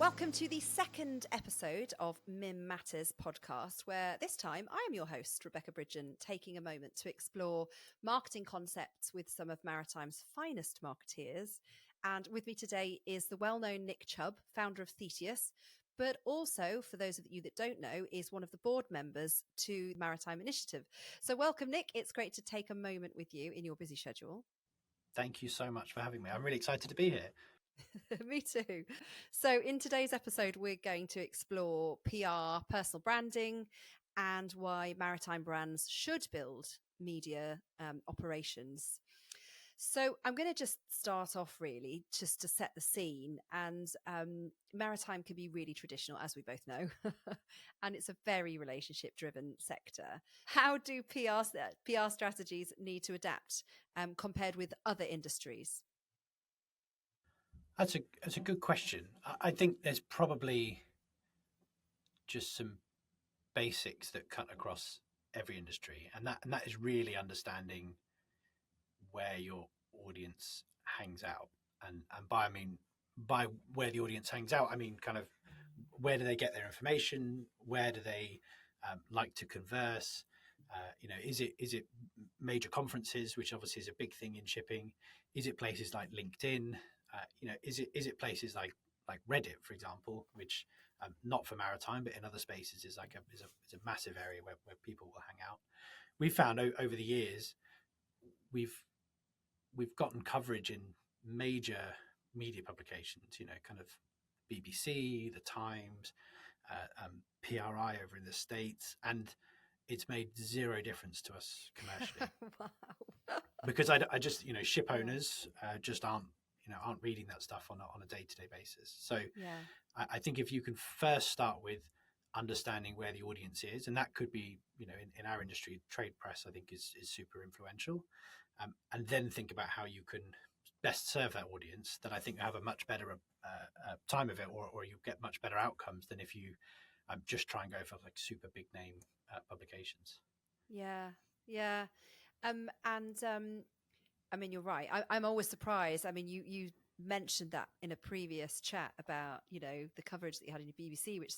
Welcome to the second episode of MIM Matters podcast, where this time I am your host, Rebecca Bridgen, taking a moment to explore marketing concepts with some of Maritime's finest marketeers. And with me today is the well-known Nick Chubb, founder of Theseus, but also, for those of you that don't know, is one of the board members to the Maritime Initiative. So welcome, Nick. It's great to take a moment with you in your busy schedule. Thank you so much for having me. I'm really excited to be here. Me too. So in today's episode, we're going to explore PR, personal branding, and why maritime brands should build media operations. So I'm going to just start off really just to set the scene. And maritime can be really traditional, as we both know, and it's a very relationship driven sector. How do PR strategies need to adapt compared with other industries? That's a good question. I think there's probably just some basics that cut across every industry, and that is really understanding where your audience hangs out, and by I mean by where the audience hangs out, I mean kind of where do they get their information, where do they like to converse. Is it major conferences, which obviously is a big thing in shipping? Is it places like LinkedIn? Is it places like Reddit, for example, which not for maritime, but in other spaces is a massive area where people will hang out. We've found over the years we've gotten coverage in major media publications, kind of BBC, the Times, PRI over in the States, and it's made zero difference to us commercially. Wow. Because I just ship owners just aren't reading that stuff on a day-to-day basis. So Yeah. I think if you can first start with understanding where the audience is, and that could be in our industry, trade press I think is super influential, and then think about how you can best serve that audience, then I think you have a much better time of it, or you get much better outcomes than if you just try and go for like super big name publications. Yeah. Yeah. I mean, you're right. I'm always surprised. I mean, you mentioned that in a previous chat about, the coverage that you had in the BBC, which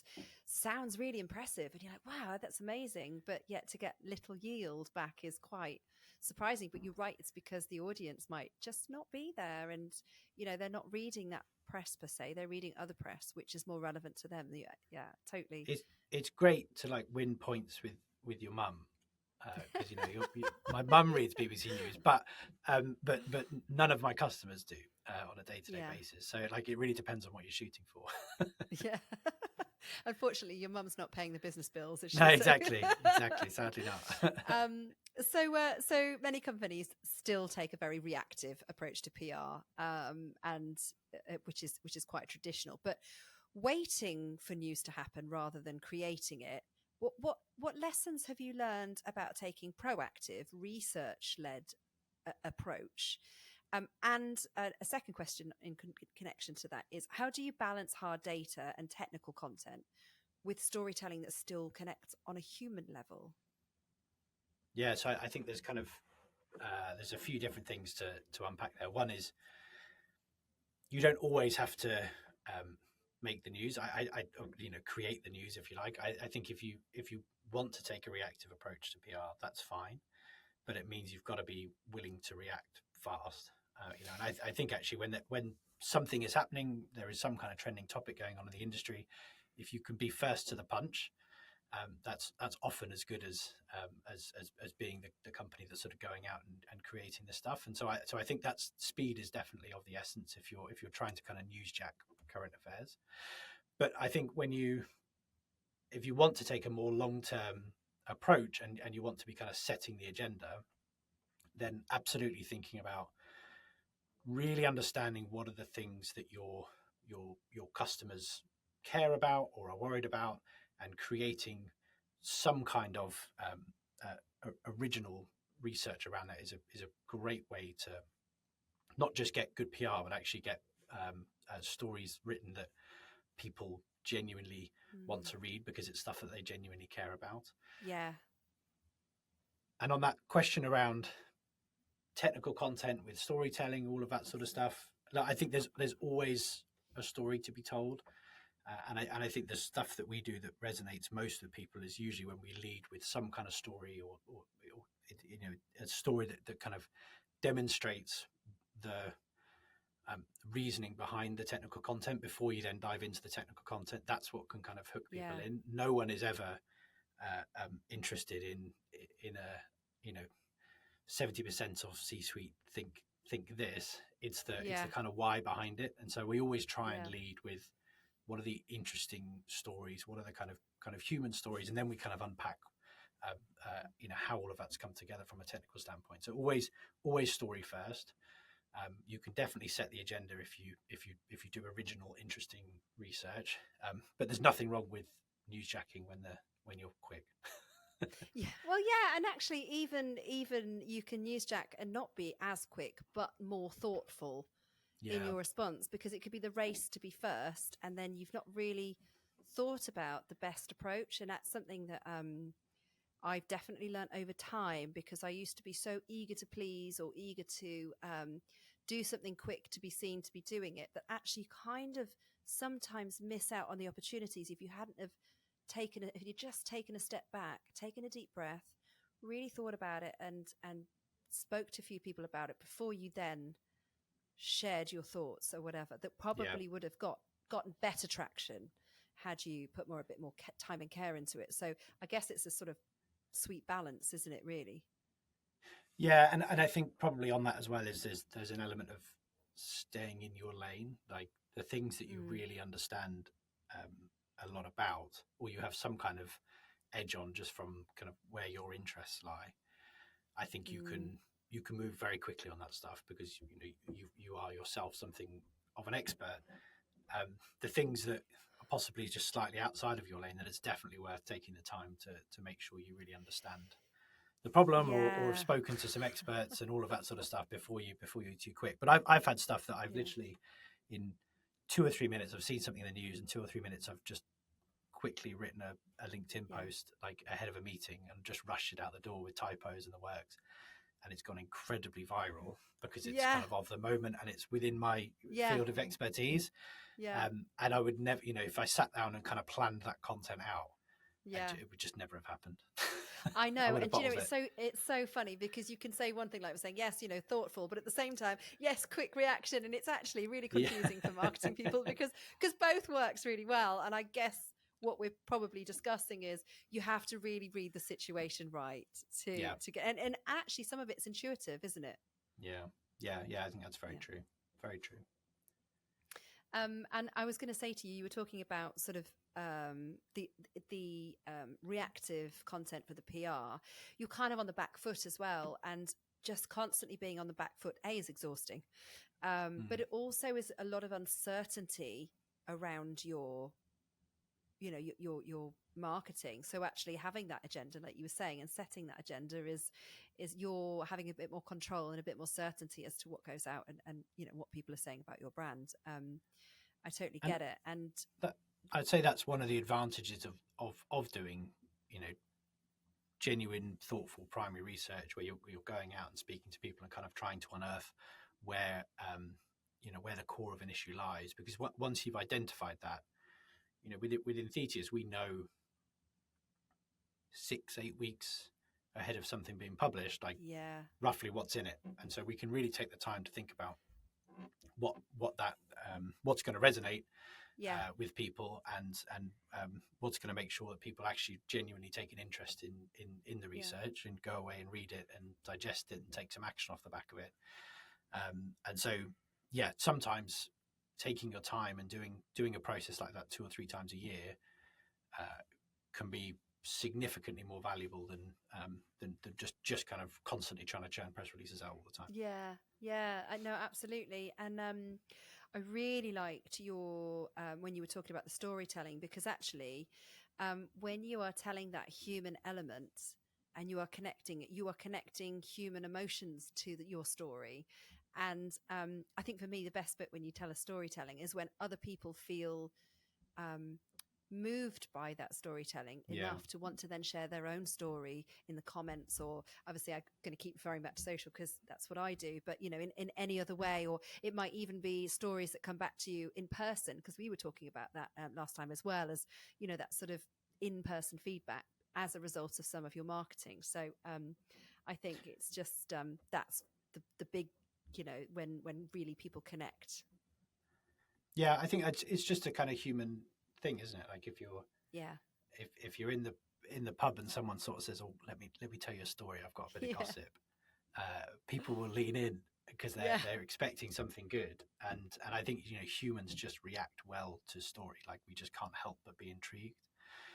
sounds really impressive. And you're like, wow, that's amazing. But yet to get little yield back is quite surprising. But you're right. It's because the audience might just not be there. And, they're not reading that press per se. They're reading other press, which is more relevant to them. Yeah, totally. It's great to like win points with your mum, because my mum reads BBC News, but none of my customers do on a day-to-day basis. So like it really depends on what you're shooting for. Yeah. Unfortunately, your mum's not paying the business bills. Is she? No, exactly. Sadly not. So many companies still take a very reactive approach to PR, and which is quite traditional. But waiting for news to happen rather than creating it. What lessons have you learned about taking proactive, research-led approach? And a second question in connection to that is, how do you balance hard data and technical content with storytelling that still connects on a human level? Yeah, so I think there's kind of there's a few different things to unpack there. One is you don't always have to make the news. I create the news if you like. I think if you want to take a reactive approach to PR, that's fine, but it means you've got to be willing to react fast. And I think actually when something is happening, there is some kind of trending topic going on in the industry. If you can be first to the punch, that's often as good as being the company that's sort of going out and creating this stuff. And so I think that speed is definitely of the essence if you're trying to kind of newsjack current affairs. But I think if you want to take a more long-term approach and you want to be kind of setting the agenda, then absolutely thinking about really understanding what are the things that your customers care about or are worried about, and creating some kind of original research around that is a great way to not just get good PR, but actually get stories written that people genuinely want to read because it's stuff that they genuinely care about. Yeah. And on that question around technical content with storytelling, all of that sort of stuff, I think there's always a story to be told. And I think the stuff that we do that resonates most with people is usually when we lead with some kind of story or a story that kind of demonstrates the reasoning behind the technical content before you then dive into the technical content. That's what can kind of hook people in. No one is ever interested in a 70% of C-suite think this. It's the kind of why behind it. And so we always try and lead with what are the interesting stories, what are the kind of human stories, and then we kind of unpack how all of that's come together from a technical standpoint. So always story first. You can definitely set the agenda if you do original, interesting research. But there's nothing wrong with newsjacking when you're quick. And actually, even you can newsjack and not be as quick, but more thoughtful in your response, because it could be the race to be first, and then you've not really thought about the best approach. And that's something that I've definitely learned over time, because I used to be so eager to please or eager to do something quick to be seen to be doing it, that actually kind of sometimes miss out on the opportunities if you hadn't have if you'd just taken a step back, taken a deep breath, really thought about it and spoke to a few people about it before you then shared your thoughts or whatever, that probably would have gotten better traction had you put a bit more time and care into it. So I guess it's a sort of sweet balance, isn't it, really? Yeah, and I think probably on that as well is there's an element of staying in your lane, like the things that you really understand a lot about, or you have some kind of edge on just from kind of where your interests lie. I think you can move very quickly on that stuff, because you are yourself something of an expert. The things that are possibly just slightly outside of your lane, that it's definitely worth taking the time to make sure you really understand the problem, or have spoken to some experts and all of that sort of stuff before you're too quick. But I've had stuff that I've literally, in 2 or 3 minutes, I've seen something in the news, in 2 or 3 minutes I've just quickly written a LinkedIn post like ahead of a meeting and just rushed it out the door with typos and the works, and it's gone incredibly viral because it's kind of the moment, and it's within my field of expertise. And I would never, if I sat down and kind of planned that content out, it would just never have happened. I know. And it's so funny, because you can say one thing like we're saying, yes, thoughtful, but at the same time, yes, quick reaction. And it's actually really confusing for marketing people, because both works really well. And I guess what we're probably discussing is you have to really read the situation right to get, and actually some of it's intuitive, isn't it? Yeah. I think that's very true. Very true. And I was going to say to you, you were talking about sort of the reactive content for the PR. You're kind of on the back foot as well, and just constantly being on the back foot is exhausting. But it also is a lot of uncertainty around your marketing. So actually having that agenda, like you were saying, and setting that agenda is you're having a bit more control and a bit more certainty as to what goes out and what people are saying about your brand. I totally get it. And I'd say that's one of the advantages of doing, genuine, thoughtful primary research, where you're going out and speaking to people and kind of trying to unearth where the core of an issue lies. Because once you've identified that, within Thetius, we know 6-8 weeks ahead of something being published, roughly what's in it, and so we can really take the time to think about what's going to resonate with people, and what's going to make sure that people actually genuinely take an interest in the research and go away and read it and digest it and take some action off the back of it. And so, sometimes taking your time and doing a process like that 2 or 3 times a year can be significantly more valuable than just kind of constantly trying to churn press releases out all the time. I know, absolutely. And I really liked your when you were talking about the storytelling, because actually when you are telling that human element and you are connecting human emotions to your story. And I think for me, the best bit when you tell a storytelling is when other people feel moved by that storytelling Yeah. enough to want to then share their own story in the comments, or obviously I'm going to keep referring back to social because that's what I do, but in any other way, or it might even be stories that come back to you in person, because we were talking about that last time, as well as that sort of in-person feedback as a result of some of your marketing. So I think it's just that's the big, when really people connect. Yeah, I think it's just a kind of human thing, isn't it? Like Yeah. if you're in the pub and someone sort of says, "Oh, let me tell you a story. I've got a bit of gossip." People will lean in because they're expecting something good, and I think humans just react well to story. Like, we just can't help but be intrigued.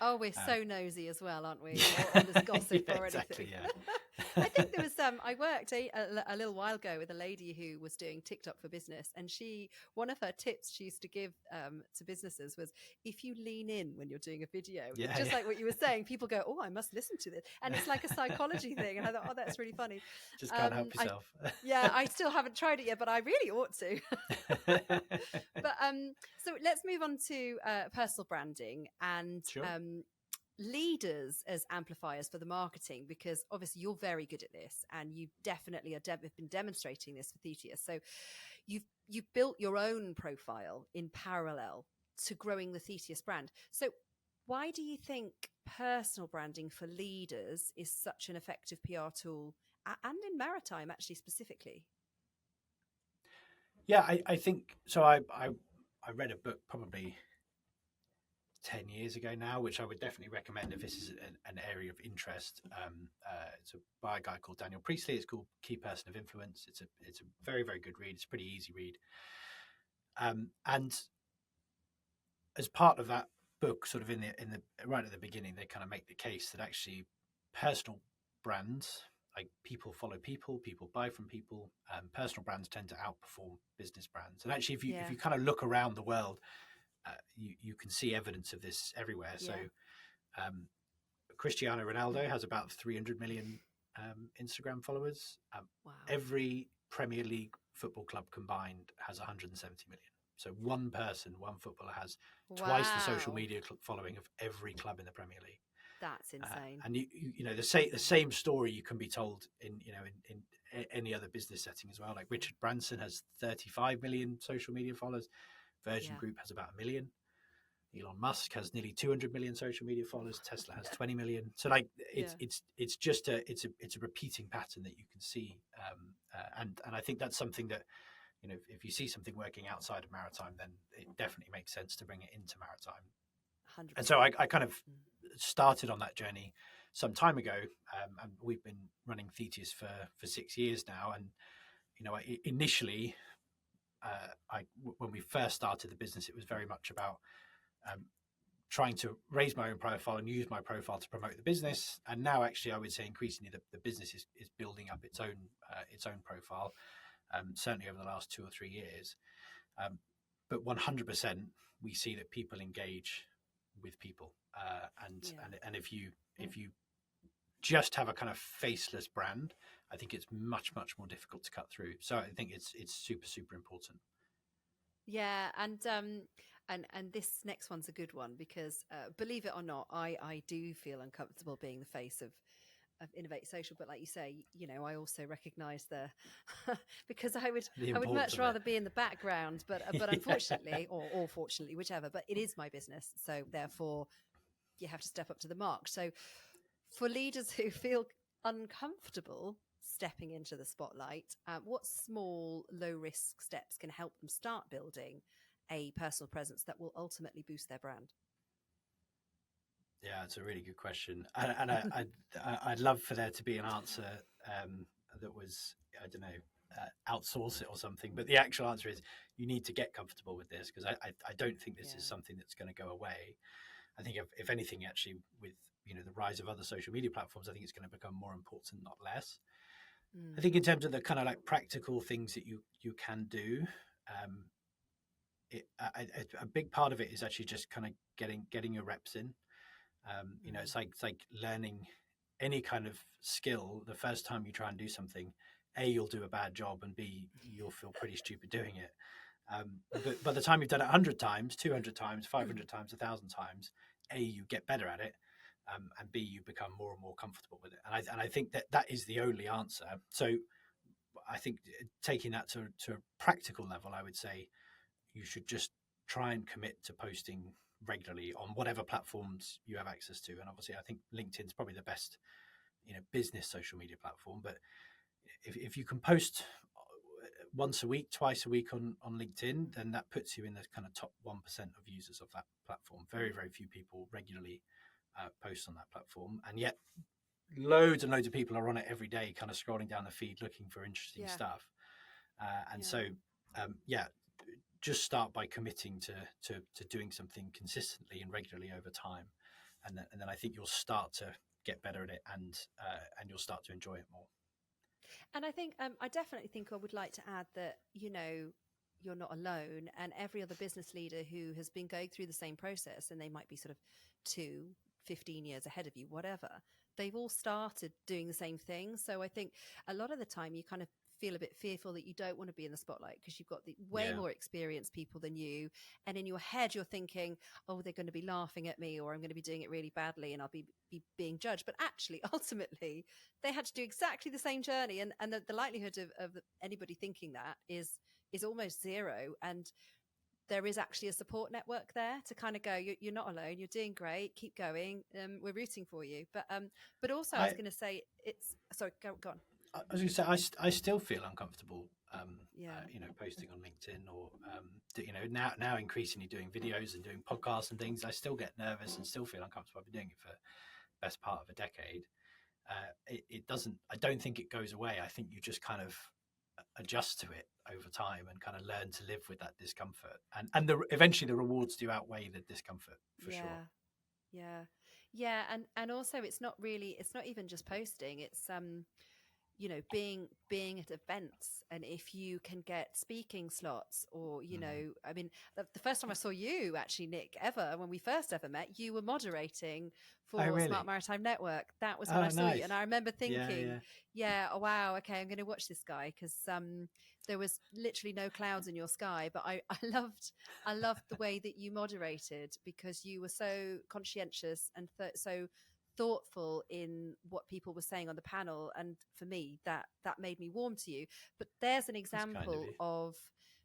Oh, we're so nosy as well, aren't we? Yeah. Or there's gossip Yeah, or exactly, anything. yeah. I think there was I worked a little while ago with a lady who was doing TikTok for business, and one of her tips she used to give to businesses was, if you lean in when you're doing a video, Yeah, just yeah. like what you were saying, people go, oh, I must listen to this, and it's like a psychology thing. And I thought, oh, that's really funny. Just can't help yourself. I still haven't tried it yet, but I really ought to. But so let's move on to personal branding and Sure. leaders as amplifiers for the marketing, because obviously you're very good at this, and you definitely have been demonstrating this for Theseus. So you've built your own profile in parallel to growing the Theseus brand. So why do you think personal branding for leaders is such an effective PR tool, and in maritime actually specifically? Yeah, I think so. I read a book probably 10 years ago now, which I would definitely recommend if this is an area of interest. It's by a guy called Daniel Priestley. It's called Key Person of Influence. It's a very, very good read. It's a pretty easy read. And as part of that book, sort of in the right at the beginning, they kind of make the case that actually personal brands, like people follow people, people buy from people, personal brands tend to outperform business brands. And actually, if you kind of look around the world, you can see evidence of this everywhere. So Cristiano Ronaldo has about 300 million Instagram followers. Wow. Every Premier League football club combined has 170 million. So one footballer has twice the social media following of every club in the Premier League. That's insane. And the same story you can be told in any other business setting as well. Like Richard Branson has 35 million social media followers. Virgin Group has about 1 million. Elon Musk has nearly 200 million social media followers. Tesla has 20 million. So like it's just a repeating pattern that you can see. And I think that's something that, if you see something working outside of maritime, then it definitely makes sense to bring it into maritime. 100%. And so I kind of started on that journey some time ago, and we've been running Theseus for 6 years now. And initially, when we first started the business, it was very much about trying to raise my own profile and use my profile to promote the business. And now, actually, I would say increasingly the business is building up its own profile. Certainly over the last 2 or 3 years, but 100% we see that people engage with people, and if you just have a kind of faceless brand, I think it's much more difficult to cut through. So I think it's super important. Yeah, and this next one's a good one, because believe it or not, I do feel uncomfortable being the face of Innovate Social, but like you say, I also recognise because I would much rather be in the background, but unfortunately, or fortunately, whichever. But it is my business, so therefore, you have to step up to the mark. So, for leaders who feel uncomfortable stepping into the spotlight, what small, low-risk steps can help them start building a personal presence that will ultimately boost their brand? Yeah, it's a really good question, and I'd love for there to be an answer that was, I don't know, outsource it or something. But the actual answer is you need to get comfortable with this, because I don't think this is something that's going to go away. I think if anything, actually, with the rise of other social media platforms, I think it's going to become more important, not less. I think in terms of the kind of like practical things that you can do, a big part of it is actually just kind of getting your reps in. It's like learning any kind of skill. The first time you try and do something, A, you'll do a bad job, and B, you'll feel pretty stupid doing it. But by the time you've done it 100 times, 200 times, 500 times, 1,000 times, A, you get better at it, and B, you become more and more comfortable with it. And I think that is the only answer. So I think taking that to a practical level, I would say you should just try and commit to posting regularly on whatever platforms you have access to. And obviously, I think LinkedIn's probably the best, business social media platform. But if you can post once a week, twice a week on LinkedIn, then that puts you in the kind of top 1% of users of that platform. Very, very few people regularly post on that platform. And yet loads and loads of people are on it every day, kind of scrolling down the feed, looking for interesting stuff. So, just start by committing to doing something consistently and regularly over time. And then I think you'll start to get better at it, and you'll start to enjoy it more. And I think I definitely think I would like to add that, you're not alone, and every other business leader who has been going through the same process, and they might be sort of 15 years ahead of you, whatever, they've all started doing the same thing. So I think a lot of the time you kind of feel a bit fearful that you don't want to be in the spotlight because you've got the way more experienced people than you, and in your head you're thinking, oh, they're going to be laughing at me, or I'm going to be doing it really badly and I'll be being judged. But actually, ultimately, they had to do exactly the same journey, and the likelihood of anybody thinking that is almost zero. And there is actually a support network there to kind of go, you're not alone, you're doing great, keep going, we're rooting for you. But also I was going to say, it's sorry, go on. I was going to say, I still feel uncomfortable, posting on LinkedIn, or now increasingly doing videos and doing podcasts and things. I still get nervous and still feel uncomfortable. I've been doing it for the best part of a decade. It doesn't. I don't think it goes away. I think you just kind of adjust to it over time and kind of learn to live with that discomfort. And eventually the rewards do outweigh the discomfort, for sure. Yeah. And also it's not even just posting. It's being at events, and if you can get speaking slots, or I mean, the first time I saw you, actually, Nick, ever, when we first ever met, you were moderating for really? Smart Maritime Network. That was when I saw you, and I remember thinking, oh wow, okay, I'm going to watch this guy, because there was literally no clouds in your sky. But I loved the way that you moderated, because you were so conscientious and so thoughtful in what people were saying on the panel, and for me that made me warm to you. But there's an example of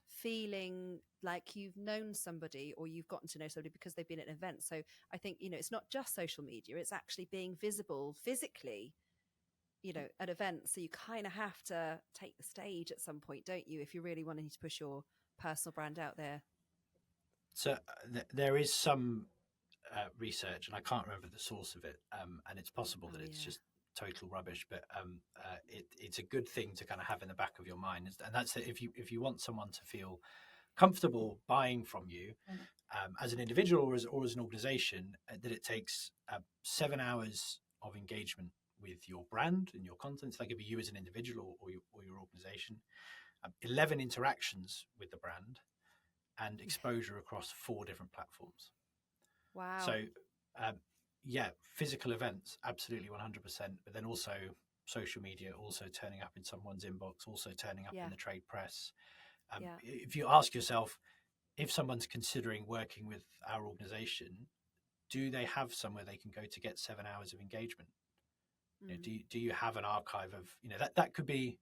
feeling like you've known somebody, or you've gotten to know somebody because they've been at an event. So I think it's not just social media, it's actually being visible physically at events. So you kind of have to take the stage at some point, don't you, if you're really wanting to push your personal brand out there. So there is some research, and I can't remember the source of it, and it's possible that it's just total rubbish, but it's a good thing to kind of have in the back of your mind. And that's that if you want someone to feel comfortable buying from you, as an individual or as an organization, that it takes 7 hours of engagement with your brand and your content. So that could be you as an individual or your organization, 11 interactions with the brand, and exposure across 4 different platforms. Wow. So, physical events, absolutely 100%. But then also social media, also turning up in someone's inbox, also turning up in the trade press. If you ask yourself, if someone's considering working with our organization, do they have somewhere they can go to get 7 hours of engagement? Do you have an archive of, that could be,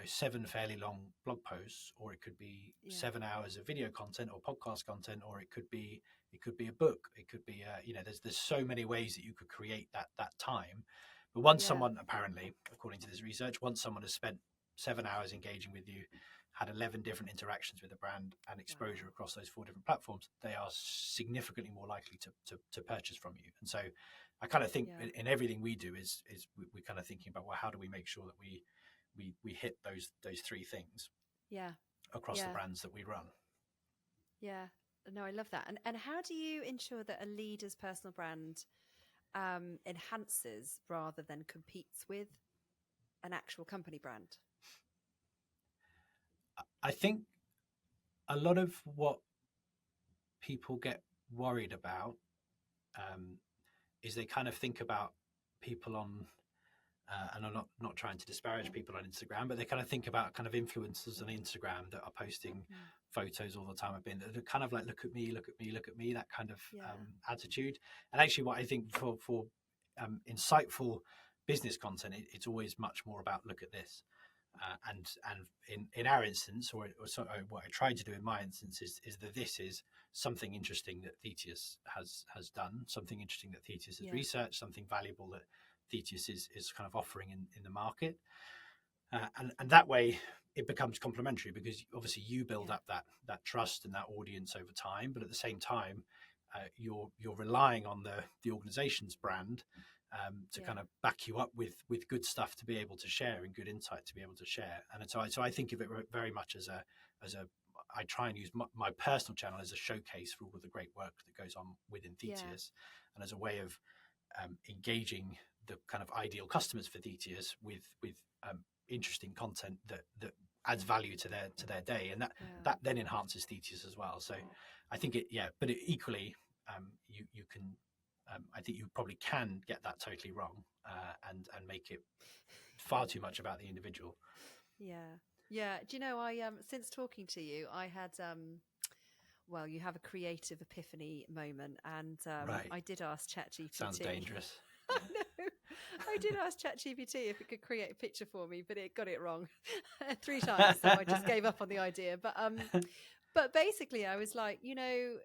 7 fairly long blog posts, or it could be 7 hours of video content or podcast content, or it could be a book. It could be, there's so many ways that you could create that time. But once someone, apparently, according to this research, once someone has spent 7 hours engaging with you, had 11 different interactions with the brand, and exposure across those 4 different platforms, they are significantly more likely to purchase from you. And so I kind of think in everything we do is we're kind of thinking about, well, how do we make sure that we hit those 3 things across the brands that we run. No, I love that. And how do you ensure that a leader's personal brand enhances rather than competes with an actual company brand? I think a lot of what people get worried about is they kind of think about people on and I'm not trying to disparage people on Instagram, but they kind of think about kind of influencers on Instagram that are posting photos all the time. They're kind of like, look at me, look at me, look at me, that kind of attitude. And actually, what I think for insightful business content, it's always much more about look at this. And in our instance, or what I tried to do in my instance, is that this is something interesting that Thetius has done, something interesting that Thetius has researched, something valuable that Thetius is kind of offering in the market, and that way it becomes complementary, because obviously you build up that trust and that audience over time, but at the same time you're relying on the organization's brand to kind of back you up with good stuff to be able to share and good insight to be able to share. And so I think of it very much as a I try and use my personal channel as a showcase for all of the great work that goes on within Thetius, and as a way of engaging the kind of ideal customers for Thetius with interesting content that adds value to their day, and that then enhances Thetius as well. So I think but equally you can I think you probably can get that totally wrong and make it far too much about the individual. Yeah. Do you know, I since talking to you, I had well, you have a creative epiphany moment, and I did ask ChatGPT. Sounds dangerous. I know. I did ask ChatGPT if it could create a picture for me, but it got it wrong 3 times, so I just gave up on the idea. But basically, I was like, you know,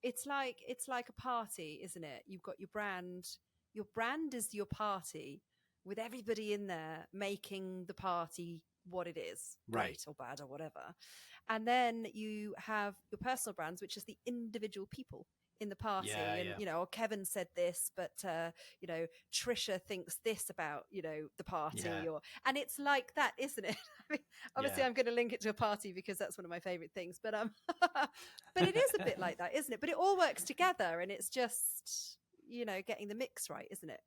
it's like a party, isn't it? You've got your brand. Your brand is your party, with everybody in there making the party what it is, great or bad or whatever. And then you have your personal brands, which is the individual people in the party. You know, Kevin said this, but you know, Trisha thinks this about, you know, the party, and it's like that, isn't it? I mean, obviously I'm going to link it to a party because that's one of my favorite things, but but it is a bit like that, isn't it? But it all works together, and it's just, you know, getting the mix right, isn't it?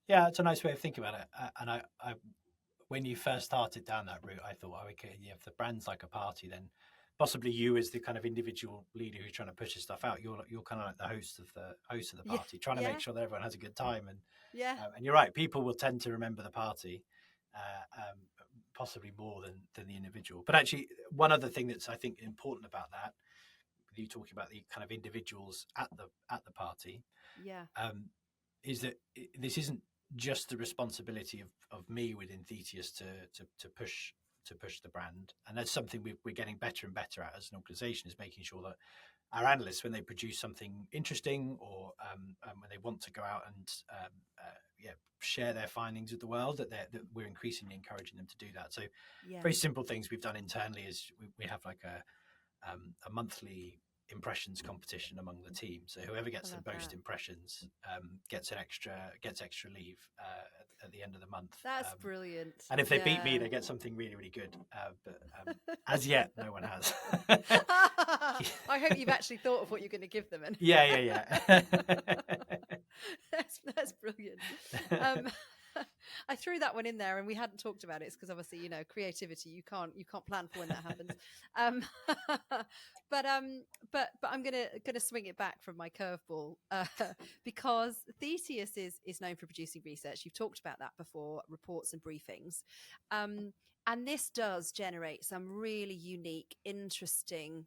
Yeah, it's a nice way of thinking about it. And I when you first started down that route, I thought, okay, if the brand's like a party, then possibly you as the kind of individual leader who's trying to push this stuff out, you're kind of like the host of the party, trying to make sure that everyone has a good time. And and you're right, people will tend to remember the party possibly more than the individual. But actually, one other thing that's I think important about that, with you talking about the kind of individuals at the party, is that this isn't just the responsibility of me within Thetius to push the brand, and that's something we're getting better and better at as an organization, is making sure that our analysts, when they produce something interesting, or when they want to go out and share their findings with the world, that we're increasingly encouraging them to do that. So very simple things we've done internally is we have like a monthly impressions competition among the team. So whoever gets the most impressions gets extra leave at the end of the month. That's brilliant. And if they beat me, they get something really, really good. But as yet, no one has. I hope you've actually thought of what you're going to give them. And Yeah. That's brilliant. I threw that one in there, and we hadn't talked about it. It's because obviously, you know, creativity, you can't plan for when that happens. But I'm gonna swing it back from my curveball because Thetius is known for producing research. You've talked about that before, reports and briefings, and this does generate some really unique, interesting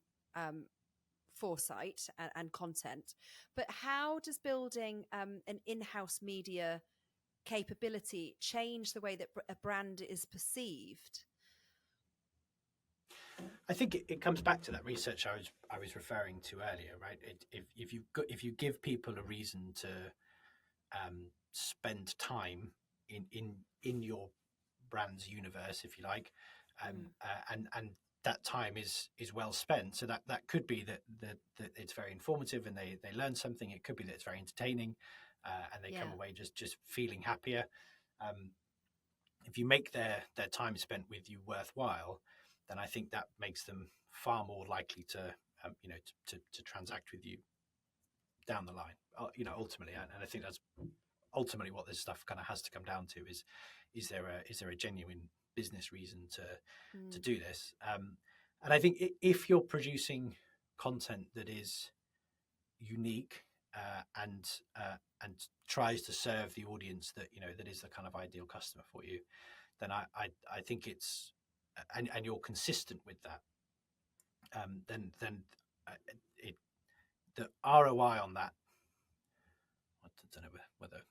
foresight and content. But how does building an in-house media capability change the way that a brand is perceived? I think it comes back to that research I was referring to earlier, right? If you give people a reason to spend time in your brand's universe, if you like, and that time is well spent. So that could be that it's very informative and they learn something. It could be that it's very entertaining. And they come away just feeling happier. If you make their time spent with you worthwhile, then I think that makes them far more likely to to transact with you down the line. Ultimately, and I think that's ultimately what this stuff kind of has to come down to: is there a genuine business reason to do this? And I think if you're producing content that is unique and tries to serve the audience that that is the kind of ideal customer for you, then I think it's and you're consistent with that, then it the ROI on that. I don't know whether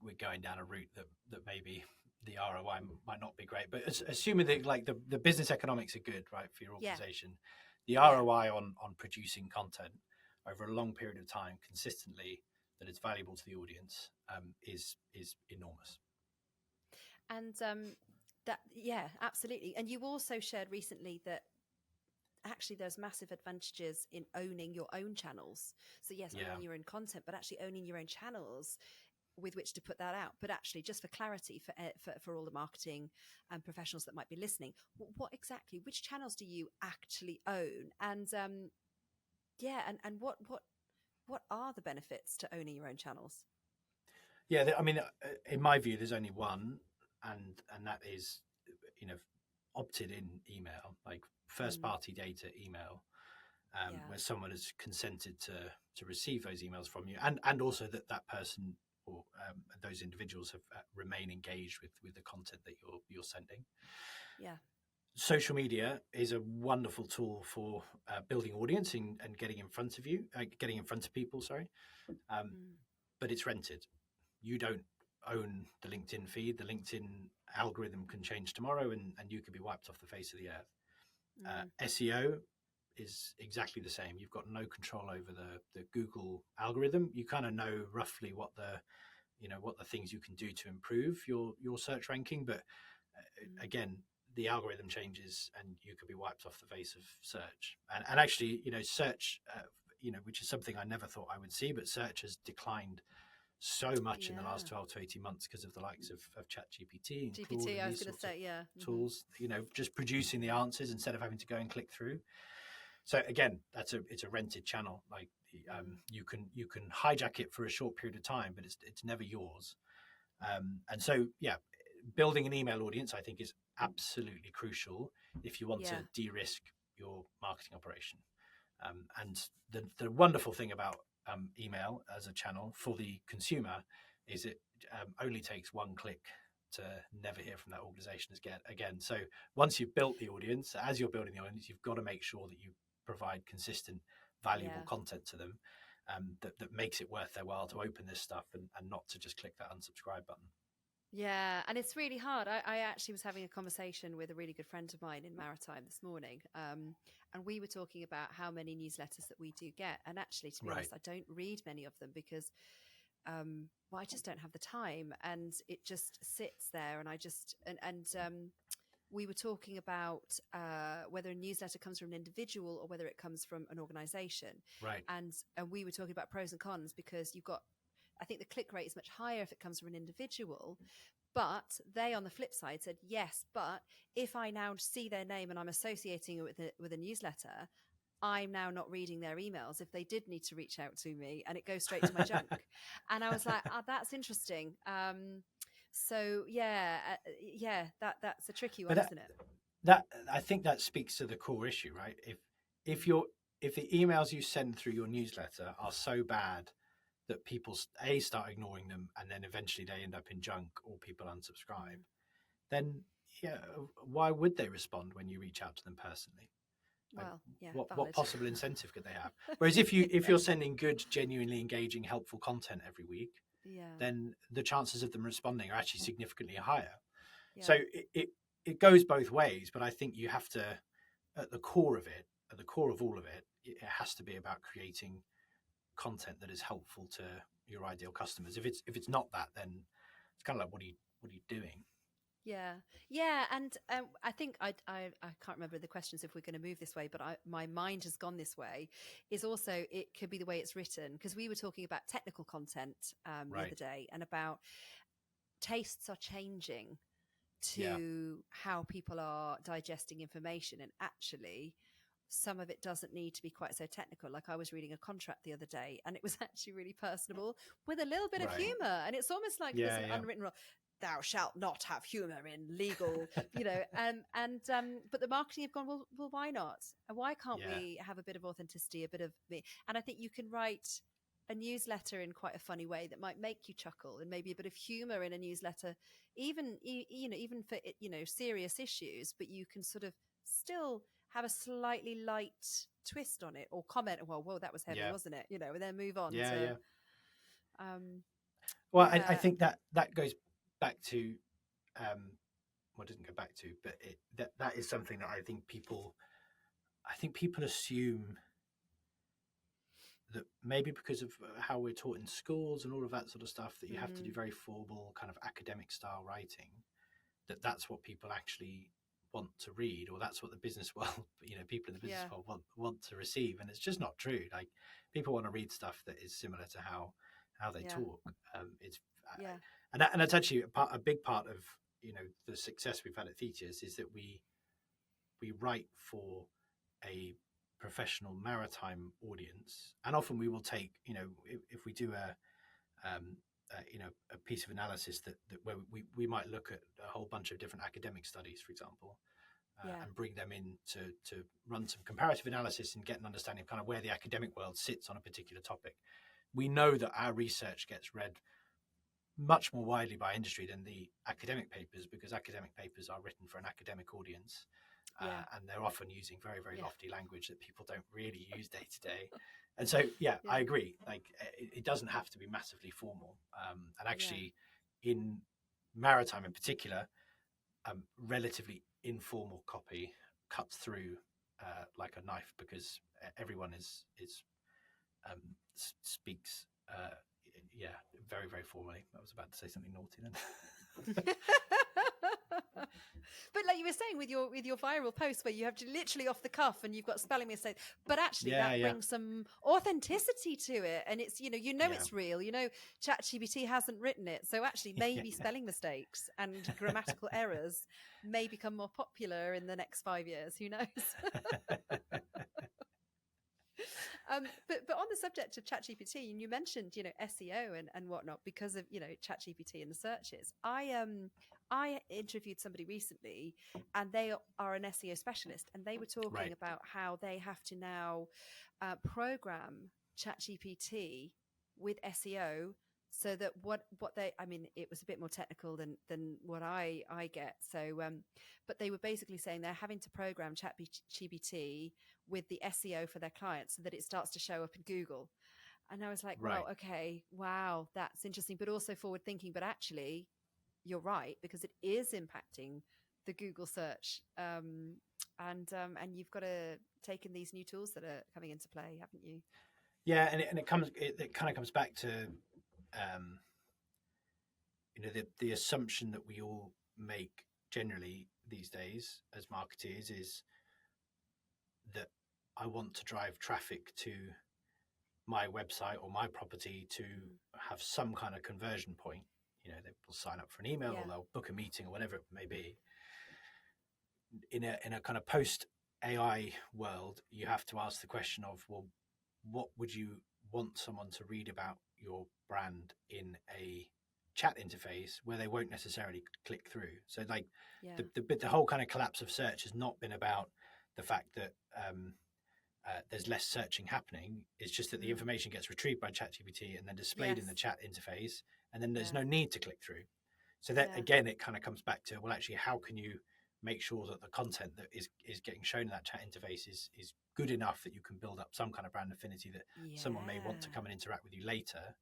we're going down a route that maybe the ROI might not be great, but assuming that like the business economics are good, right, for your organization, the ROI on producing content over a long period of time consistently that is valuable to the audience is enormous. And that, yeah, absolutely. And you also shared recently that actually there's massive advantages in owning your own channels. So yes, owning your own content, but actually owning your own channels with which to put that out. But actually, just for clarity, for all the marketing professionals that might be listening, which channels do you actually own? And and what are the benefits to owning your own channels? Yeah, I mean, in my view, there's only one, and that is, opted in email, like first party data email, where someone has consented to receive those emails from you, and also that person or those individuals have remain engaged with the content that you're sending. Yeah. Social media is a wonderful tool for building audience and getting in front of people. Sorry, but it's rented. You don't own the LinkedIn feed. The LinkedIn algorithm can change tomorrow, and you could be wiped off the face of the earth. SEO is exactly the same. You've got no control over the Google algorithm. You kind of know roughly what the things you can do to improve your search ranking, but again, the algorithm changes and you could be wiped off the face of search. And actually, search, which is something I never thought I would see, but search has declined so much in the last 12 to 18 months because of the likes of ChatGPT and Claude and I was these going to sorts say, of tools, just producing the answers instead of having to go and click through. So again, it's a rented channel. Like you can hijack it for a short period of time, but it's never yours. And so, yeah, building an email audience, I think, is absolutely crucial if you want to de-risk your marketing operation. And the wonderful thing about email as a channel for the consumer is it only takes one click to never hear from that organization again. So once you've built the audience, as you're building the audience, you've got to make sure that you provide consistent, valuable content to them that makes it worth their while to open this stuff and not to just click that unsubscribe button. Yeah, and it's really hard. I actually was having a conversation with a really good friend of mine in Maritime this morning, and we were talking about how many newsletters that we do get. And actually, to be honest, I don't read many of them because I just don't have the time, and it just sits there. And I just we were talking about whether a newsletter comes from an individual or whether it comes from an organization. Right. And we were talking about pros and cons because I think the click rate is much higher if it comes from an individual. But they, on the flip side, said, yes, but if I now see their name and I'm associating it with a newsletter, I'm now not reading their emails if they did need to reach out to me, and it goes straight to my junk. And I was like, that's interesting. So that's a tricky one, isn't it? That I think that speaks to the core issue, right? If the emails you send through your newsletter are so bad that people start ignoring them, and then eventually they end up in junk or people unsubscribe, then why would they respond when you reach out to them personally? Well, what possible incentive could they have? Whereas if you're sending good, genuinely engaging, helpful content every week, then the chances of them responding are actually significantly higher. Yeah. So it goes both ways, but I think you have to, at the core of all of it, it has to be about creating content that is helpful to your ideal customers. If it's not that, then it's kind of like, what are you doing? Yeah, and I think I can't remember the questions if we're going to move this way, but my mind has gone this way. Is also it could be the way it's written, because we were talking about technical content the other day and about tastes are changing to how people are digesting information, and actually some of it doesn't need to be quite so technical. Like I was reading a contract the other day and it was actually really personable with a little bit of humor, and it's almost like there's an unwritten rule: thou shalt not have humor in legal, but the marketing have gone, well, why not? And why can't we have a bit of authenticity, a bit of me? And I think you can write a newsletter in quite a funny way that might make you chuckle, and maybe a bit of humor in a newsletter, even even for serious issues, but you can sort of still have a slightly light twist on it, or comment, well, whoa, that was heavy, Yeah. wasn't it? And then move on Yeah. to Yeah. Well, I yeah, think that goes back to, well, it doesn't go back to, but that is something that I think people assume that maybe because of how we're taught in schools and all of that sort of stuff, that you have to do very formal kind of academic style writing, that's what people actually want to read, or that's what the business world, people in the business yeah, world want to receive. And it's just not true. Like, people want to read stuff that is similar to how they yeah, talk. It's yeah, and that's actually a big part of the success we've had at Thetis, is that we write for a professional maritime audience, and often we will take, if we do a piece of analysis that where we might look at a whole bunch of different academic studies, for example, yeah, and bring them in to run some comparative analysis and get an understanding of kind of where the academic world sits on a particular topic. We know that our research gets read much more widely by industry than the academic papers, because academic papers are written for an academic audience, yeah, and they're often using very, very yeah, lofty language that people don't really use day to day. And so, yeah, yeah, I agree. Like, it doesn't have to be massively formal. And yeah, actually, in maritime in particular, relatively informal copy cuts through like a knife, because everyone speaks yeah, very, very formally. I was about to say something naughty then. But like you were saying with your viral post, where you have to literally off the cuff and you've got spelling mistakes, but actually Yeah, that yeah, brings some authenticity to it, and it's yeah. it's real. ChatGPT hasn't written it, so actually maybe Yeah. spelling mistakes and grammatical errors may become more popular in the next 5 years. Who knows? But on the subject of ChatGPT, and you mentioned SEO and whatnot because of ChatGPT and the searches. I interviewed somebody recently, and they are an SEO specialist, and they were talking Right. about how they have to now program ChatGPT with SEO, so that what they, I mean, it was a bit more technical than what I get. So but they were basically saying they're having to program ChatGPT with the SEO for their clients so that it starts to show up in Google. And I was like, well, Right. okay, wow, that's interesting, but also forward thinking. But actually, you're right, because it is impacting the Google search. And you've got to take in these new tools that are coming into play, haven't you? Yeah, and it kind of comes back to um, the assumption that we all make generally these days as marketeers, is that I want to drive traffic to my website or my property to Mm. have some kind of conversion point. They will sign up for an email, or Yeah. they'll book a meeting, or whatever it may be. In a kind of post AI world, you have to ask the question of, well, what would you want someone to read about your brand in a chat interface where they won't necessarily click through? So, like, Yeah. the whole kind of collapse of search has not been about the fact that there's less searching happening. It's just that the Mm. information gets retrieved by ChatGPT and then displayed in Yes. the chat interface, and then there's Yeah. no need to click through. So that, Yeah. again, it kind of comes back to, well, actually, how can you make sure that the content that is getting shown in that chat interface is good enough that you can build up some kind of brand affinity, that someone may want to Yeah. come and interact with you later.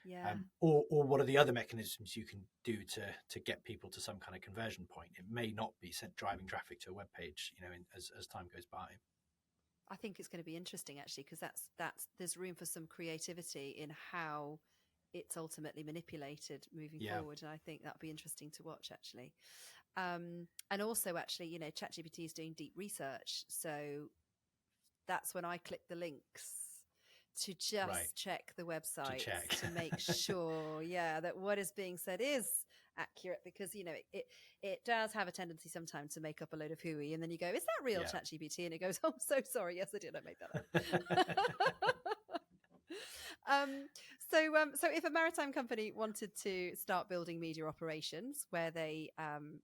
Yeah. Or what are the other mechanisms you can do to get people to some kind of conversion point? It may not be driving traffic to a web page, as time goes by. I think it's going to be interesting, actually, because that's there's room for some creativity in how it's ultimately manipulated moving Yeah. forward, and I think that'll be interesting to watch, actually. And also, actually, ChatGPT is doing deep research, so that's when I click the links to Right. just check the To websites check. to make sure, yeah, that what is being said is accurate, because it does have a tendency sometimes to make up a load of hooey, and then you go, is that real, Yeah. ChatGPT? And it goes, oh, so sorry, yes, I did, I made that up. So if a maritime company wanted to start building media operations where they own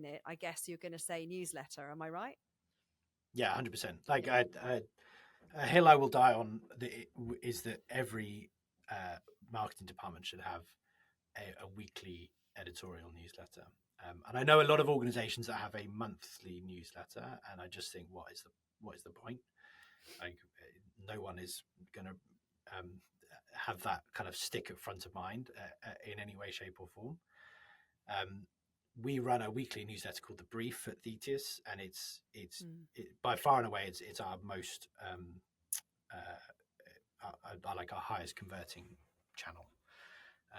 it, I guess you're going to say newsletter, am I right? Yeah, 100%. Like, Yeah. a hill I will die on is that every marketing department should have a weekly editorial newsletter. And I know a lot of organizations that have a monthly newsletter, and I just think, what is the point? Like, no one is going to have that kind of stick at front of mind in any way, shape, or form. We run a weekly newsletter called The Brief at Thetius, and it's by far and away it's our most like our highest converting channel.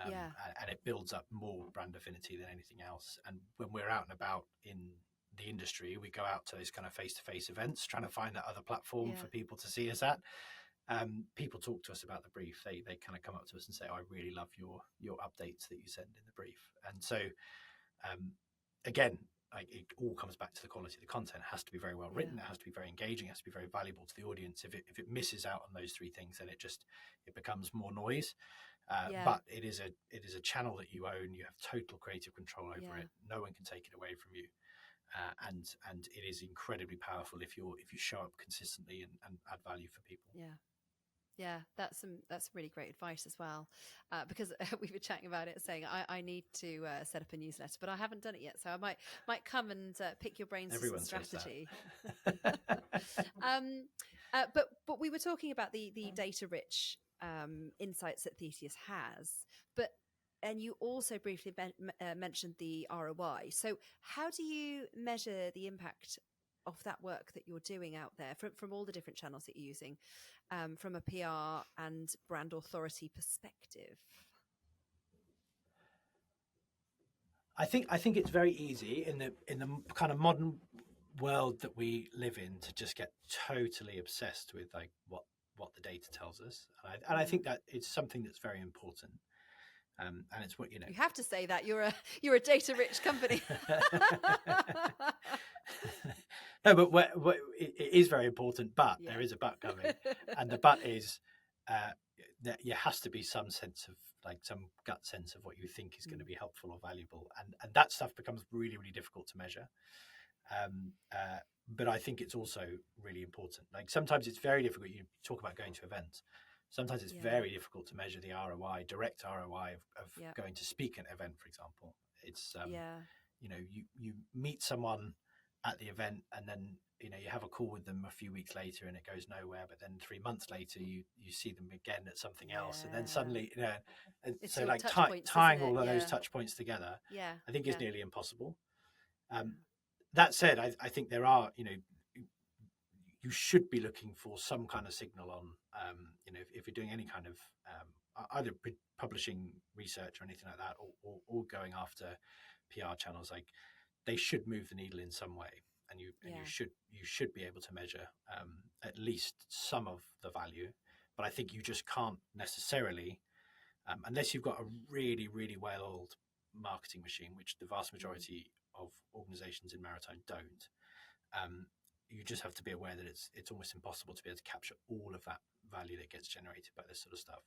And it builds up more brand affinity than anything else. And when we're out and about in the industry, we go out to those kind of face-to-face events, trying to find that other platform for people to see us at. People talk to us about The Brief. They kind of come up to us and say, "Oh, I really love your updates that you send in The Brief." And so, again, like, it all comes back to the quality of the content. It has to be very well written. It has to be very engaging. It has to be very valuable to the audience. If it misses out on those three things, then it becomes more noise. But it is a channel that you own. You have total creative control over it. No one can take it away from you. And it is incredibly powerful if you show up consistently and add value for people. Yeah, that's really great advice as well, because we were chatting about it, saying I need to set up a newsletter, but I haven't done it yet, so I might come and pick your brains for some strategy. But we were talking about the data rich insights that Thetius has, and you also briefly mentioned the ROI. So how do you measure the impact of that work that you're doing out there from all the different channels that you're using, from a PR and brand authority perspective? I think it's very easy in the kind of modern world that we live in to just get totally obsessed with like what the data tells us, and I think that it's something that's very important. And it's what you have to say that you're a data rich company. No, but it is very important, but there is a but coming. And the but is that there has to be some sense of, like, some gut sense of what you think is going to be helpful or valuable, and that stuff becomes really, really difficult to measure. But I think it's also really important. Like, sometimes it's very difficult. You talk about going to events. Sometimes it's very difficult to measure the ROI, direct ROI of going to speak at an event, for example. It's you meet someone at the event, and then you have a call with them a few weeks later and it goes nowhere, but then 3 months later you see them again at something else, and then suddenly it's so like points, tying all of those touch points together, I think is nearly impossible. That said, I think there are, you should be looking for some kind of signal on, if you're doing any kind of either publishing research or anything like that, or going after PR channels, like, they should move the needle in some way, and you should be able to measure at least some of the value. But I think you just can't necessarily, unless you've got a really, really well-oiled marketing machine, which the vast majority of organizations in maritime don't. You just have to be aware that it's almost impossible to be able to capture all of that value that gets generated by this sort of stuff.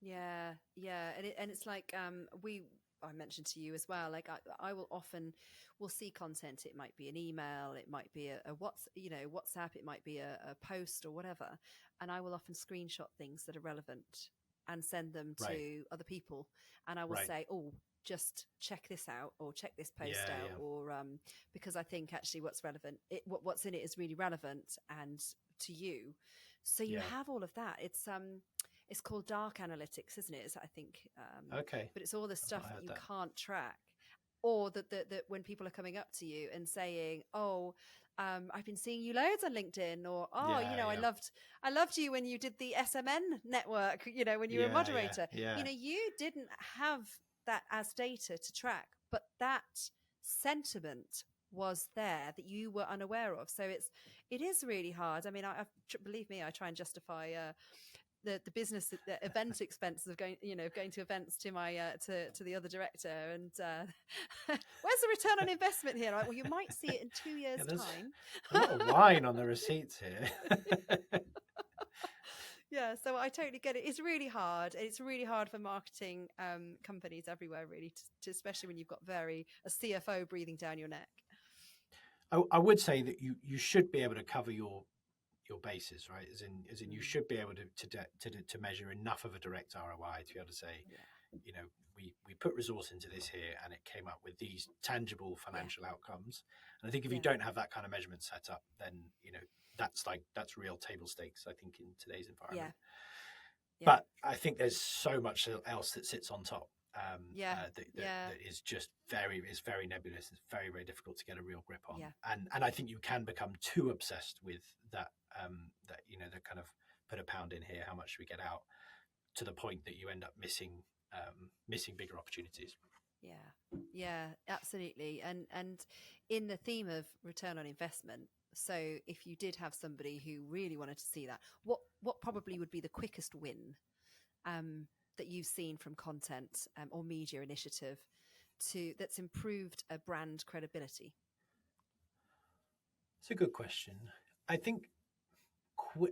And it's like I mentioned to you as well, like I will see content. It might be an email, it might be a WhatsApp, it might be a post or whatever, and I will often screenshot things that are relevant and send them to other people, and I will say, "Oh, just check this out, or check this post out," or because I think actually what's relevant, what's in it is really relevant and to you. So you have all of that. It's called dark analytics, isn't it? I think. Okay. But it's all the stuff that you can't track, or that when people are coming up to you and saying, "Oh, I've been seeing you loads on LinkedIn," or I loved you when you did the SMN network, when you were a moderator. You didn't have that as data to track, but that sentiment was there that you were unaware of. So it is really hard. I mean, believe me, I try and justify the business, the event expenses of going to events to my to the other director, and where's the return on investment here? Like, well, you might see it in 2 years' time. A lot of wine on the receipts here. Yeah, so I totally get it. It's really hard. It's really hard for marketing companies everywhere, really, to especially when you've got a CFO breathing down your neck. I would say that you should be able to cover your your bases, right? As in, you should be able to measure enough of a direct ROI to be able to say, you know, we put resource into this here, and it came up with these tangible financial outcomes. And I think if you don't have that kind of measurement set up, then you know that's real table stakes, I think, in today's environment. But I think there's so much else that sits on top. That is just very nebulous. It's very, very difficult to get a real grip on. And I think you can become too obsessed with that, that, you know, the kind of put a pound in here, how much do we get out, to the point that you end up missing bigger opportunities. Yeah, absolutely. And in the theme of return on investment, so if you did have somebody who really wanted to see that, what probably would be the quickest win that you've seen from content or media initiative that's improved a brand credibility? It's a good question. I think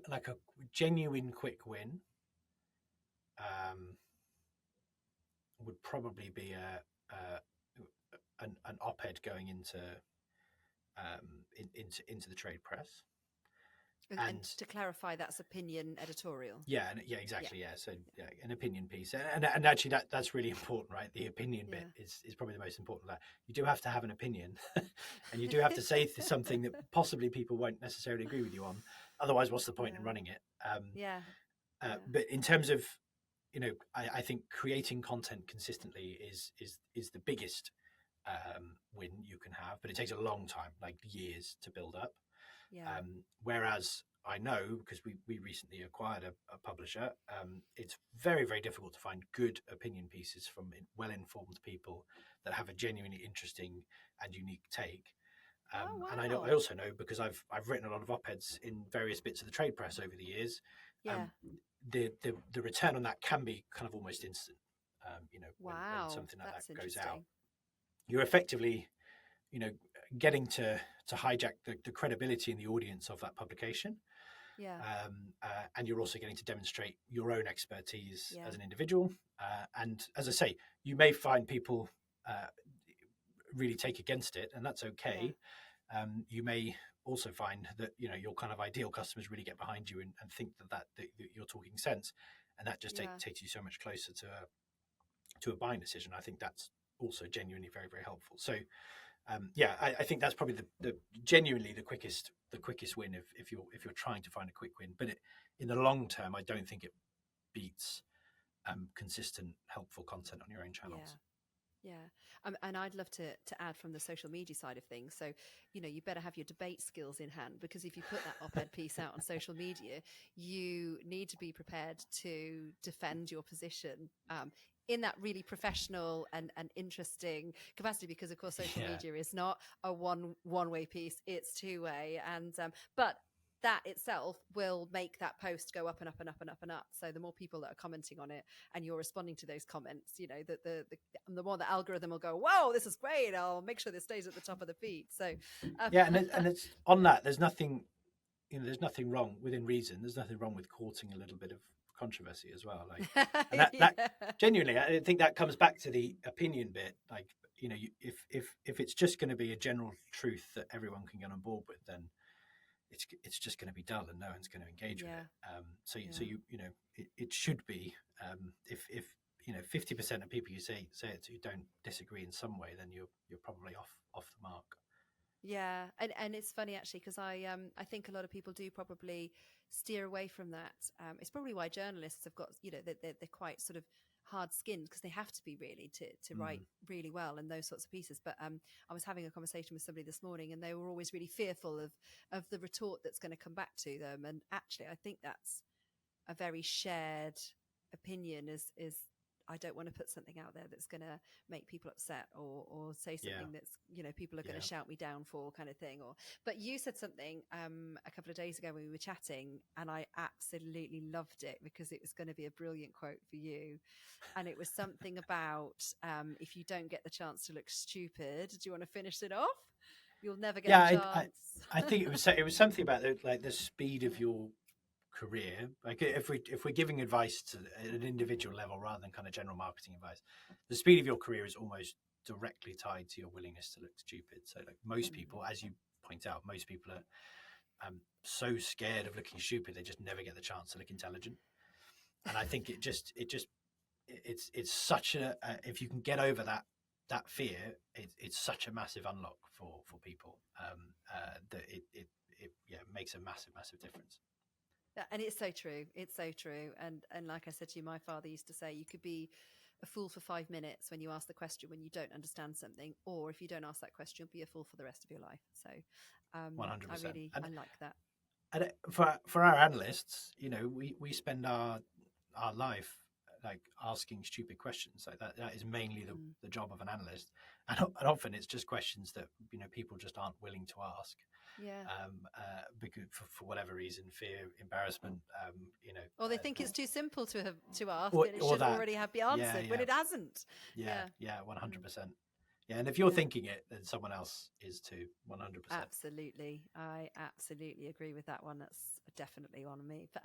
like a genuine quick win would probably be an op-ed going into the trade press. And to clarify, that's opinion editorial. Exactly. So an opinion piece, and actually that's really important, right? The opinion bit is probably the most important of that. You do have to have an opinion, and you do have to say something that possibly people won't necessarily agree with you on. Otherwise, what's the point in running it? But in terms of, you know, I think creating content consistently is the biggest win you can have, but it takes a long time, like years, to build up. Whereas I know, because we recently acquired a publisher, it's very, very difficult to find good opinion pieces from well-informed people that have a genuinely interesting and unique take. And I also know, because I've written a lot of op-eds in various bits of the trade press over the years. The return on that can be kind of almost instant. You know, when something like that goes out, you're effectively, you know, getting to hijack the credibility in the audience of that publication. And you're also getting to demonstrate your own expertise as an individual. And as I say, you may find people really take against it, and that's okay. You may also find that, you know, your kind of ideal customers really get behind you and think that you're talking sense, and that just takes you so much closer to a buying decision. I think that's also genuinely very, very helpful. So I think that's probably the genuinely the quickest win if you're trying to find a quick win. But in the long term, I don't think it beats consistent, helpful content on your own channels. And I'd love to add from the social media side of things. So, you know, you better have your debate skills in hand, because if you put that op-ed piece out on social media, you need to be prepared to defend your position in that really professional and interesting capacity, because of course social media is not a one-way piece, it's two-way. And but that itself will make that post go up and up and up and up and up. So the more people that are commenting on it and you're responding to those comments, you know, the more the algorithm will go, whoa, this is great, I'll make sure this stays at the top of the feed. So and it's on that, there's nothing, you know, there's nothing wrong within reason. There's nothing wrong with courting a little bit of controversy as well. Like, and that genuinely, I think that comes back to the opinion bit. Like, you know, if it's just going to be a general truth that everyone can get on board with, then it's just going to be dull and no one's going to engage with it. So you know, it should be, if you know 50% of people you say it to don't disagree in some way, then you're probably off the mark. And it's funny actually, because I think a lot of people do probably steer away from that. It's probably why journalists have got, you know, they're quite sort of hard-skinned, because they have to be really to write really well and those sorts of pieces. But I was having a conversation with somebody this morning, and they were always really fearful of the retort that's going to come back to them. And actually, I think that's a very shared opinion. Is I don't want to put something out there that's going to make people upset or say something that's, you know, people are going to shout me down for, kind of thing. But you said something a couple of days ago when we were chatting, and I absolutely loved it, because it was going to be a brilliant quote for you. And it was something about if you don't get the chance to look stupid, do you want to finish it off? You'll never get a chance. I think it was something about the speed of your career. Like, if we're giving advice to an individual level rather than kind of general marketing advice, the speed of your career is almost directly tied to your willingness to look stupid. So like most people, as you point out, most people so scared of looking stupid they just never get the chance to look intelligent. And I think it's such if you can get over that fear, it's such a massive unlock for people, that it makes a massive difference. And it's so true. It's so true. And like I said to you, my father used to say, you could be a fool for 5 minutes when you ask the question when you don't understand something, or if you don't ask that question, you'll be a fool for the rest of your life. So 100%. I like that. And for our analysts, we spend our life like asking stupid questions. Like that is mainly the job of an analyst, and often it's just questions that people just aren't willing to ask. Yeah. Because for whatever reason, fear, embarrassment, or they think it's too simple to ask, or, and it should already have been answered when it hasn't. 100%. Yeah, and if you're thinking it, then someone else is too. 100%. Absolutely, I absolutely agree with that one. That's definitely one of me. But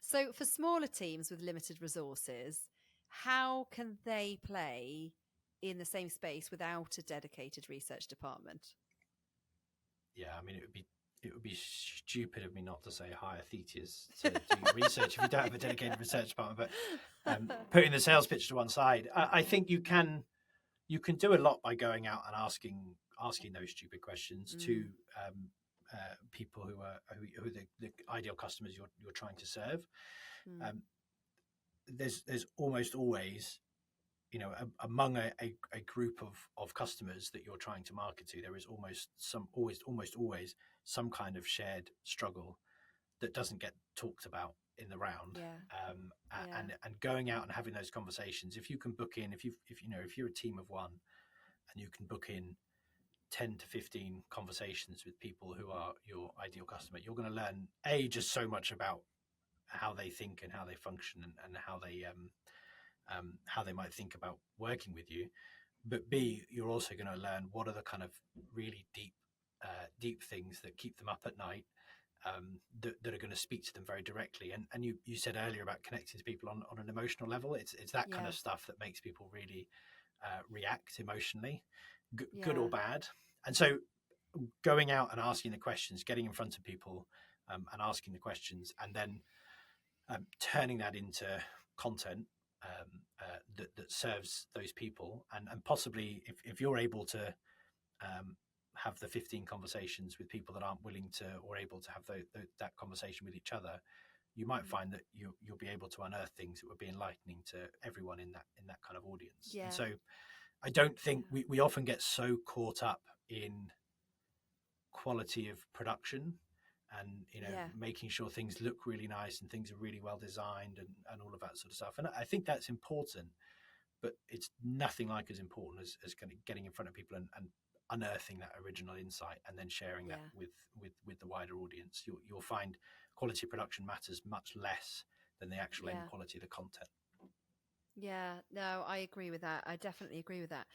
so for smaller teams with limited resources, how can they play in the same space without a dedicated research department? Yeah, I mean, it would be stupid of me not to say hire Thetius to do research if you don't have a dedicated research department. But putting the sales pitch to one side, I think you can do a lot by going out and asking those stupid questions to people who are the ideal customers you're trying to serve. There's almost always, among a group of customers that you're trying to market to, there is almost always some kind of shared struggle that doesn't get talked about in the round. And going out and having those conversations, if you can book in, if you're a team of one and you can book in 10 to 15 conversations with people who are your ideal customer, you're going to learn just so much about how they think and how they function, and how they might think about working with you. But B, you're also going to learn what are the kind of really deep things that keep them up at night, that are going to speak to them very directly. And you said earlier about connecting to people on an emotional level. It's that kind of stuff that makes people really react emotionally, good or bad. And so going out and asking the questions, getting in front of people, and asking the questions, and then turning that into content that serves those people, and possibly if you're able to have the 15 conversations with people that aren't willing to or able to have that conversation with each other, you might find that you'll be able to unearth things that would be enlightening to everyone in that kind of audience. And so I don't think we often get so caught up in quality of production and making sure things look really nice and things are really well designed and all of that sort of stuff. And I think that's important, but it's nothing like as important as kind of getting in front of people and unearthing that original insight and then sharing that with the wider audience. You'll find quality of production matters much less than the actual end quality of the content. Yeah, no, I agree with that. I definitely agree with that.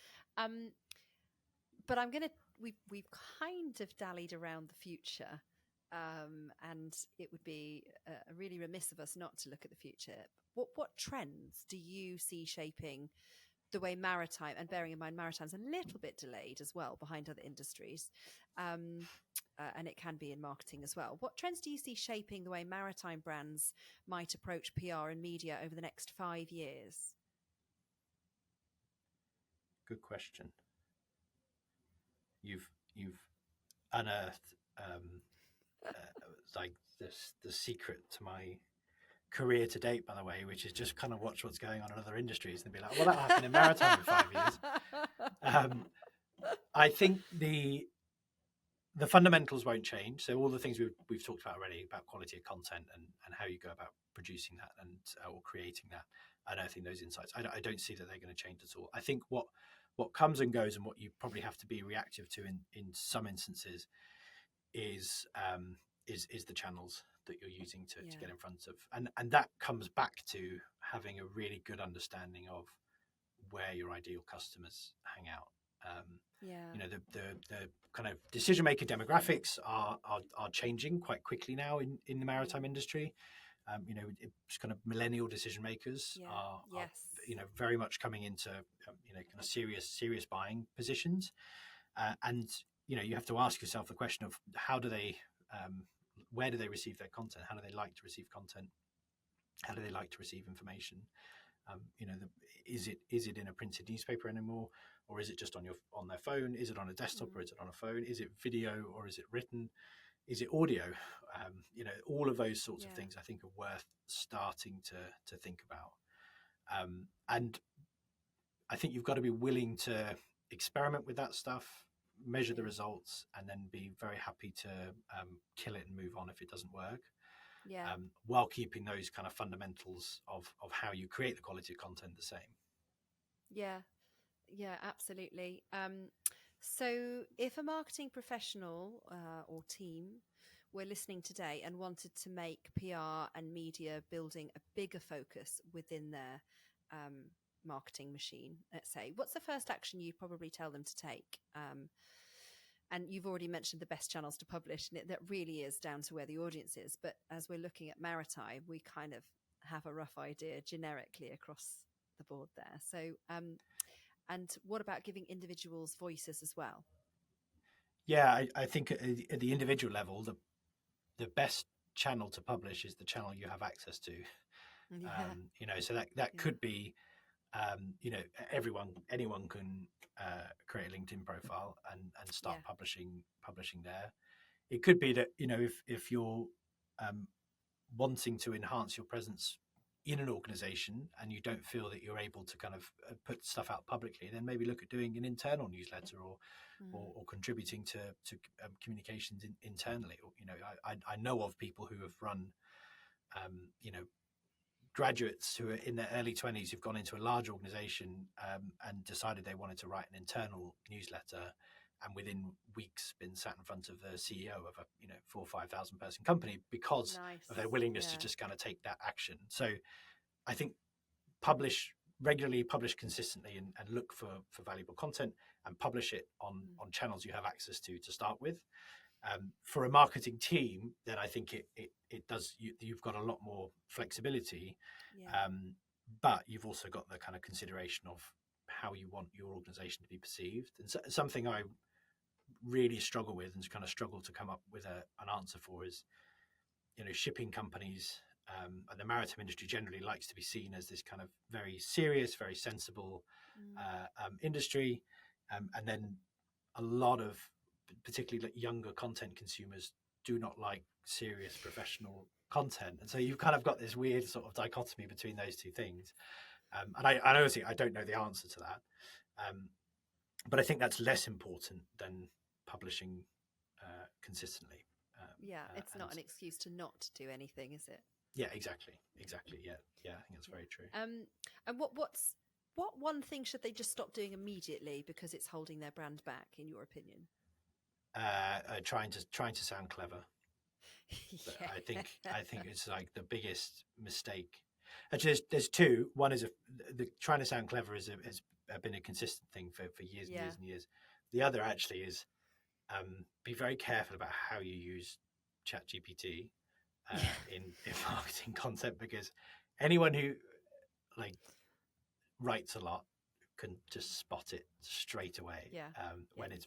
But we've kind of dallied around the future. And it would be really remiss of us not to look at the future. What trends do you see shaping the way maritime, and bearing in mind maritime's a little bit delayed as well behind other industries, and it can be in marketing as well. What trends do you see shaping the way maritime brands might approach PR and media over the next 5 years? Good question. You've unearthed like the secret to my career to date, by the way, which is just kind of watch what's going on in other industries and be like, well, that'll happen in maritime in 5 years. I think the fundamentals won't change. So all the things we've talked about already about quality of content and how you go about producing that and or creating that, unearthing those insights, I don't see that they're going to change at all. I think what comes and goes and what you probably have to be reactive to in some instances is the channels that you're using to get in front of, and that comes back to having a really good understanding of where your ideal customers hang out. The kind of decision maker demographics are changing quite quickly now in the maritime industry. It's kind of millennial decision makers are very much coming into kind of serious buying positions, and you have to ask yourself the question of how do they Where do they receive their content? How do they like to receive content? How do they like to receive information? Is it in a printed newspaper anymore, or is it just on their phone? Is it on a desktop or is it on a phone? Is it video or is it written? Is it audio? All of those sorts of things I think are worth starting to think about. And I think you've got to be willing to experiment with that stuff, measure the results, and then be very happy to kill it and move on if it doesn't work. While keeping those kind of fundamentals of how you create the quality of content the same. Yeah, absolutely. So if a marketing professional or team were listening today and wanted to make PR and media building a bigger focus within their marketing machine, let's say, what's the first action you'd probably tell them to take? And you've already mentioned the best channels to publish, and that really is down to where the audience is. But as we're looking at Maritime, we kind of have a rough idea generically across the board there. So, and what about giving individuals voices as well? Yeah, I think at the individual level, the best channel to publish is the channel you have access to. So that could be, anyone can create a LinkedIn profile and start publishing there. It could be that, if you're wanting to enhance your presence in an organization and you don't feel that you're able to kind of put stuff out publicly, then maybe look at doing an internal newsletter or contributing to communications internally. Or, I know of people who have run, graduates who are in their early 20s who've gone into a large organization and decided they wanted to write an internal newsletter, and within weeks been sat in front of the CEO of a 4,000 or 5,000 person company because of their willingness to just kind of take that action. So I think publish regularly, publish consistently, and look for valuable content, and publish it on channels you have access to start with. For a marketing team, then I think it does. You've got a lot more flexibility, but you've also got the kind of consideration of how you want your organization to be perceived. And something I really struggle with and kind of struggle to come up with an answer for is, shipping companies and the maritime industry generally likes to be seen as this kind of very serious, very sensible industry, and then a lot of particularly younger content consumers do not like serious professional content, and so you've kind of got this weird sort of dichotomy between those two things. And I honestly, I don't know the answer to that, but I think that's less important than publishing consistently. It's not an excuse to not do anything, is it? Yeah, exactly. Yeah, I think that's very true. And what one thing should they just stop doing immediately because it's holding their brand back, in your opinion? Trying to sound clever. I think it's like the biggest mistake. Actually, there's two. One is the trying to sound clever has been a consistent thing for years and years and years. The other actually is be very careful about how you use ChatGPT in marketing content, because anyone who writes a lot can just spot it straight away when it's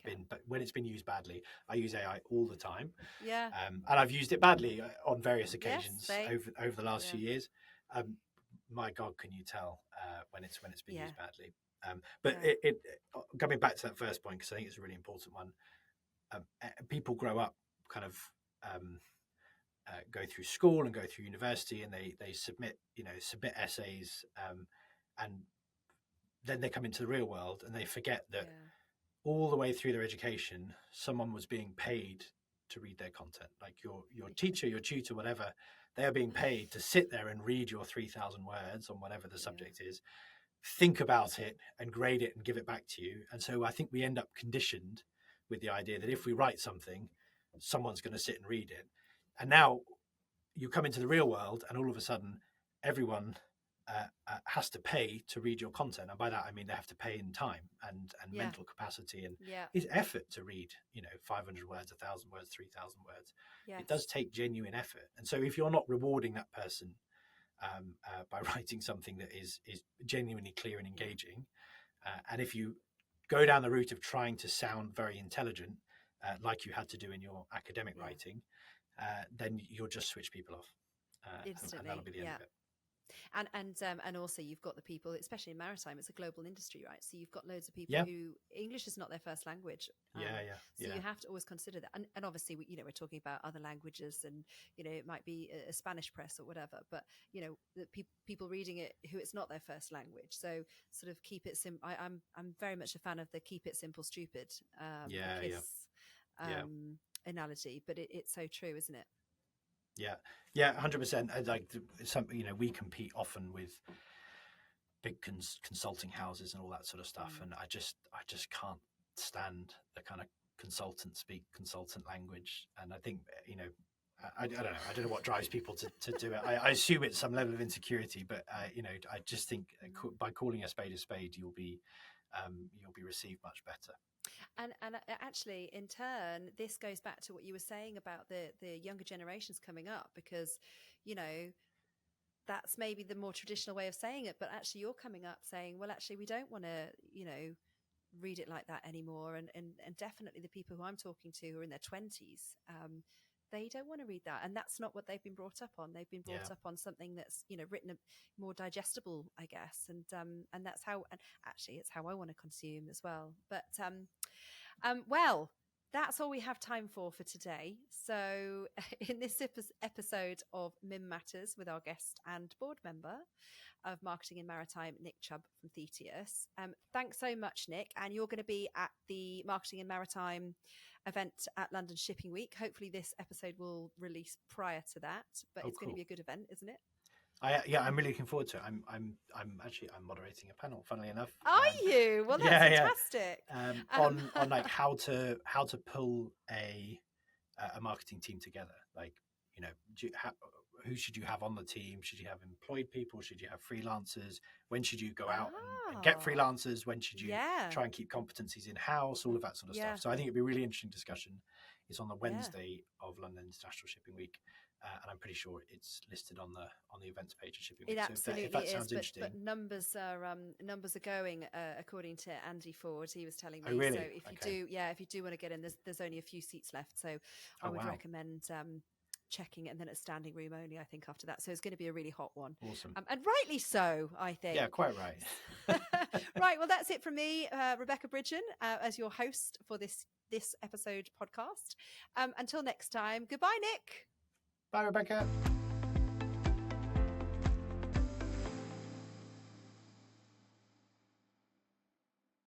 been used badly. I use AI all the time, and I've used it badly on various occasions over the last few years. My God, can you tell when it's been used badly? But it coming back to that first point, because I think it's a really important one. People grow up kind of go through school and go through university, and they submit essays, and then they come into the real world and they forget that all the way through their education, someone was being paid to read their content. Like your teacher, your tutor, whatever, they are being paid to sit there and read your 3,000 words on whatever the subject is, think about it and grade it and give it back to you. And so I think we end up conditioned with the idea that if we write something, someone's going to sit and read it. And now you come into the real world and all of a sudden everyone has to pay to read your content. And by that, I mean, they have to pay in time and mental capacity, and it's effort to read, 500 words, 1,000 words, 3,000 words. It does take genuine effort. And so if you're not rewarding that person by writing something that is genuinely clear and engaging, and if you go down the route of trying to sound very intelligent, like you had to do in your academic writing, then you'll just switch people off, Instantly, and that'll be the end of it. And also you've got the people, especially in maritime, it's a global industry, right? So you've got loads of people Yeah. who English is not their first language. So Yeah. you have to always consider that. And obviously, we're talking about other languages, and it might be a Spanish press or whatever. But the people reading it who it's not their first language. So sort of keep it simple. I'm very much a fan of the keep it simple, stupid analogy. But it's so true, isn't it? Yeah, 100%. Like we compete often with big consulting houses and all that sort of stuff, and I just can't stand the kind of consultant language. And I think I don't know. I don't know what drives people to do it. I assume it's some level of insecurity, but I just think by calling a spade, you'll be received much better. And actually, in turn, this goes back to what you were saying about the younger generations coming up, because that's maybe the more traditional way of saying it, but actually you're coming up saying, well, actually we don't want to read it like that anymore, and definitely the people who I'm talking to who are in their 20s, they don't want to read that, and that's not what they've been brought up on. They've been brought up on something that's written more digestible, I guess, and that's how, and actually it's how I want to consume as well. But well, that's all we have time for today. So in this episode of MIM Matters with our guest and board member of Marketing in Maritime, Nick Chubb from Thetius. Thanks so much, Nick. And you're going to be at the Marketing in Maritime event at London Shipping Week. Hopefully this episode will release prior to that, but it's going to be a good event, isn't it? I'm really looking forward to it. I'm moderating a panel, funnily enough. Are you? Well, that's fantastic. On like how to pull a marketing team together. Like, who should you have on the team? Should you have employed people? Should you have freelancers? When should you go out and get freelancers? When should you try and keep competencies in house? All of that sort of stuff. So I think it'd be a really interesting discussion. It's on the Wednesday of London International Shipping Week. And I'm pretty sure it's listed on the events page of Shipping Week. It absolutely if that sounds interesting. But numbers are going according to Andy Ford. He was telling me. Oh, really? So if you do want to get in, there's only a few seats left. So I would recommend checking it, and then it's standing room only, I think, after that. So it's going to be a really hot one. Awesome. And rightly so, I think. Yeah, quite right. Right. Well, that's it from me, Rebecca Bridgen, as your host for this episode podcast. Until next time, goodbye, Nick. Bye, Rebecca.